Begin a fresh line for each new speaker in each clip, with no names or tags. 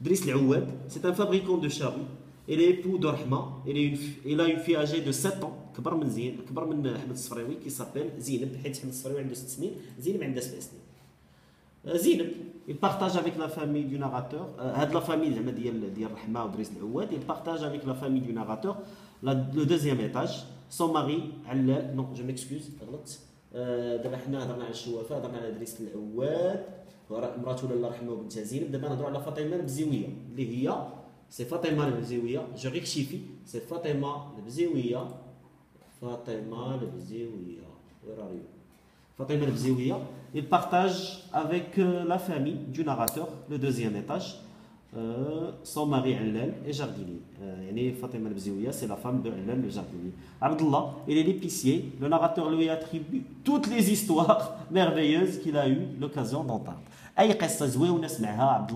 Driss L'Ouad, c'est un fabricant de charrues. Il est époux de Rahma. Il a une fille âgée de 7 ans, كبر من زين، كبر من أحمد الصفراوي qui s'appelle زينب، حيت أحمد الصفراوي عنده 6 سنين، زينب عندها 7 سنين. زينب il partage avec la famille du narrateur, هاد la famille زعما ديال رحمة ودريس العواد، il partage avec la famille du narrateur le deuxième étage. Son mari علال، non je m'excuse غلطت، دابا حنا هضرنا على الشوافة، هضرنا على دريس العواد مراته لاله رحمة وبنتها زينب. دابا نهضروا على فاطمة البزيوية اللي هي سي فاطمة البزيوية، جو ريكشيفي سي فاطمة البزيوية، فاطمة البزيوية، where are you؟ Fatima El-Bzéouia, il partage avec la famille du narrateur le deuxième étage, son mari Allal et jardinier. Fatima El-Bzéouia, c'est la femme de Allal le jardinier. Abdullah, il est l'épicier. Le narrateur lui attribue toutes les histoires merveilleuses qu'il a eu l'occasion d'entendre. اي قصه زوينه سمعها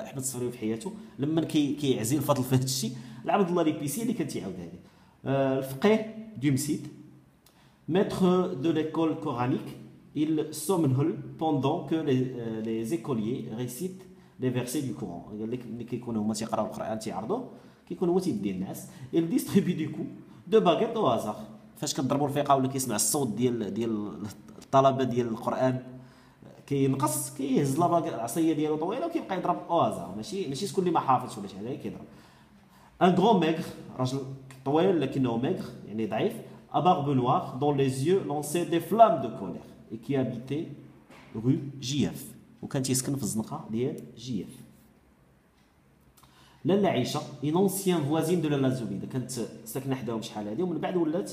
احمد الصفراوي في حياته لما كيعزي الفضل في هذا الشيء لعبد الله ليبيسي اللي كان تيعاودها ليه. الفقيه ديمسيد maître de l'école coranique, il somnole pendant que les écoliers récitent les versets du Coran. Il distribue du coup deux baguettes au hasard. فاش كنضربوا الفيقه ولا كيسمع الصوت ديال الطلبه ديال القران كينقص كيهز العصايه ديالو طويله وكيبقى يضرب او هازار، ماشي شكون اللي ما حافظش ولا شي حاجه كيضرب. ان غران ميغر، راجل طويل لكنه ميغر يعني ضعيف، à barbe noire, dont les yeux lançaient des flammes de colère, et qui habitait rue JF. وكان تيسكن في الزنقه ديال JF. لاله عيشه une ancienne voisine de لاله زبيده، كانت ساكنه حداهم شحال هذه ومن بعد ولات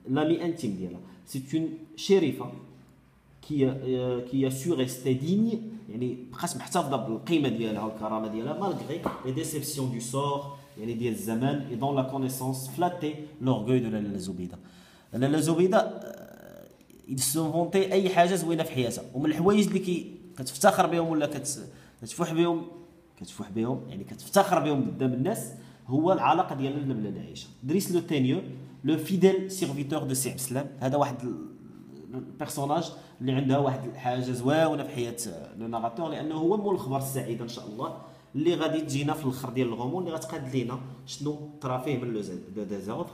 لامي انتيم ديالها. C'est une شريفه qui a su rester digne، يعني بقات محتفظه بالقيمه ديالها والكرامه ديالها malgré les déceptions du sort يعني ديال الزمان، et dont la connaissance flattait l'orgueil de لاله زبيده. لاله زبيده il se vantait اي حاجه زوينه في حياتها، ومن الحوايج اللي كتفتخر بهم ولا كتفوح بهم يعني كتفتخر بهم قدام الناس هو العلاقه ديالنا بلاله عائشه. دريس لو تينيو لو فيديل سيرفيتور دو سي عبد السلام، هذا واحد البيرسوناج اللي عندها واحد الحاجه زوينه في حياه لو ناراتور، لانه هو مول الخبر السعيده ان شاء الله اللي غادي تجينا في الاخر ديال الغموض اللي غتقاد لينا شنو طرا فيه من لو ديزوردر.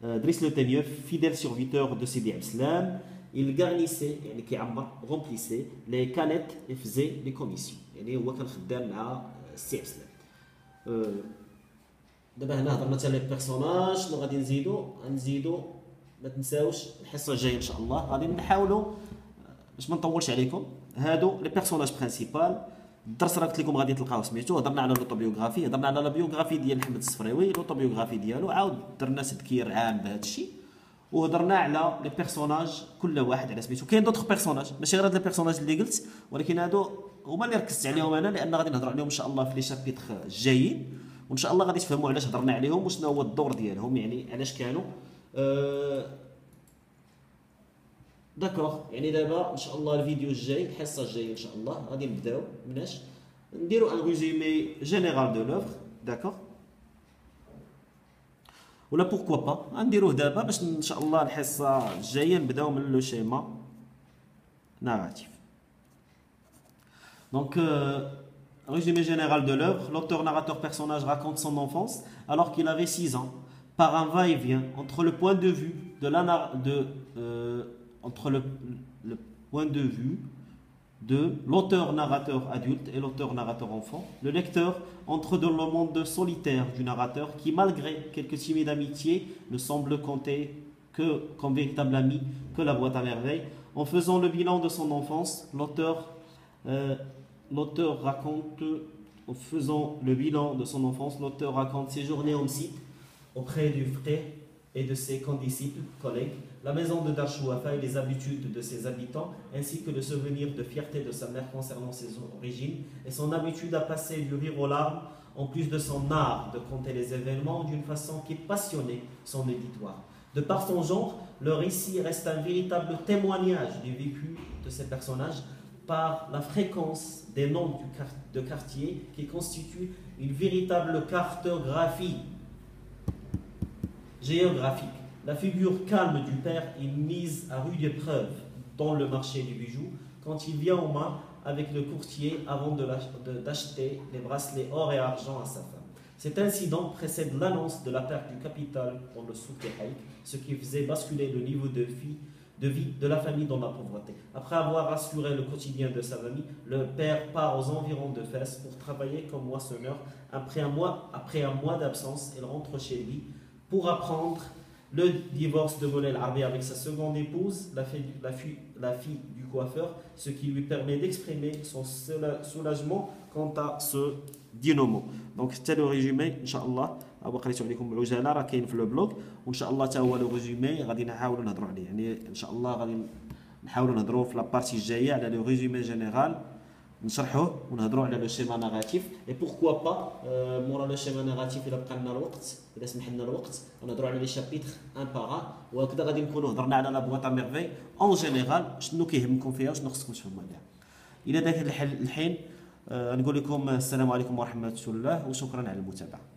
دريس لو تينيو فيديل سيرفيتور دو سيدي عبد السلام، il garnissait يعني كيعمر رومبليسي لي كانيت يفزي لي كوميسيون، يعني هو كان خدام مع السي عبد السلام. دابا هنا هضرنا حتى لي بيرسوناج، شنو غادي نزيدو ما تنساوش الحصه الجايه ان شاء الله غادي نحاولوا باش ما نطولش عليكم هادو لي بيرسوناج برينسيبال. الدرس راه قلت لكم غادي تلقاوه سميتو، هضرنا على لوطوبيوغرافي، هضرنا على لا بيوغرافي ديال محمد الصفراوي، لوطوبيوغرافي ديالو، عاود درنا تذكير عام بهذا الشيء، وهضرنا على لي بيرسوناج كل واحد على سميتو. كاين دوطخ بيرسوناج ماشي غير هاد لي بيرسوناج اللي قلت، ولكن هادو هما اللي ركزت عليهم انا لان غادي نهضر عليهم ان شاء الله في لي شابيتر الجايين، وان شاء الله غادي تفهموا علاش هضرنا عليهم وشنو هو الدور ديالهم، يعني علاش كانوا داكوغ. يعني دابا ان شاء الله الفيديو الجاي الحصه الجايه ان شاء الله غادي نبداو مناش نديرو ان ريزومي جينيرال دو لوفر، داكوغ، ولا بوركوا با غنديروه دابا باش ان شاء الله الحصه الجايه نبداو من لو شيما ناراتيف. Donc, résumé général de l'œuvre, l'auteur narrateur personnage raconte son enfance alors qu'il avait 6 ans, par un va-et-vient entre le point de vue de le point de vue de l'auteur narrateur adulte et l'auteur narrateur enfant. Le lecteur entre dans le monde solitaire du narrateur qui, malgré quelques timides amitiés, ne semble compter que comme véritable ami que la boîte à merveilles. En faisant le bilan de son enfance, l'auteur raconte ses journées en site auprès du frère et de ses condisciples, collègues, la maison de Darchouafa et les habitudes de ses habitants, ainsi que le souvenir de fierté de sa mère concernant ses origines et son habitude à passer du rire aux larmes, en plus de son art de conter les événements d'une façon qui passionnait son auditoire. De par son genre, le récit reste un véritable témoignage du vécu de ces personnages par la fréquence des noms de quartier qui constituent une véritable cartographie géographique. La figure calme du père est mise à rude épreuve dans le marché du bijou quand il vient aux mains avec le courtier avant d'acheter les bracelets or et argent à sa femme. Cet incident précède l'annonce de la perte du capital dans le souk et Haïk, ce qui faisait basculer le niveau de vie de la famille dans la pauvreté. Après avoir assuré le quotidien de sa famille, le père part aux environs de Fès pour travailler comme moissonneur. Après un mois d'absence, il rentre chez lui pour apprendre le divorce de Moulay El-Arabi avec sa seconde épouse, la fille du coiffeur, ce qui lui permet d'exprimer son soulagement quant à ce dynamo. Donc c'était le résumé, Inch'Allah. قريت عليكم العجاله راه كاين في لو بلوغ وان شاء الله حتى هو لو ريزومي غادي نحاولوا نهضروا عليه يعني ان شاء الله غادي نحاولوا نهضروا في لابارتي الجايه على لو ريزومي جينيرال نشرحوه ونهضروا على لو شيما نيغاتيف اي بوركوا با مورا لو شيما نيغاتيف الا بقى لنا الوقت اذا سمح لنا الوقت نهضروا على لي شابيتر ان بارا وهكذا غادي نكونوا هضرنا على لا بواط ا ميرفي اون جينيرال شنو كيهمكم فيها وشنو خصكم تفهموا عليها. الى ذاك الحين نقول لكم السلام عليكم ورحمه الله وشكرا على المتابعه.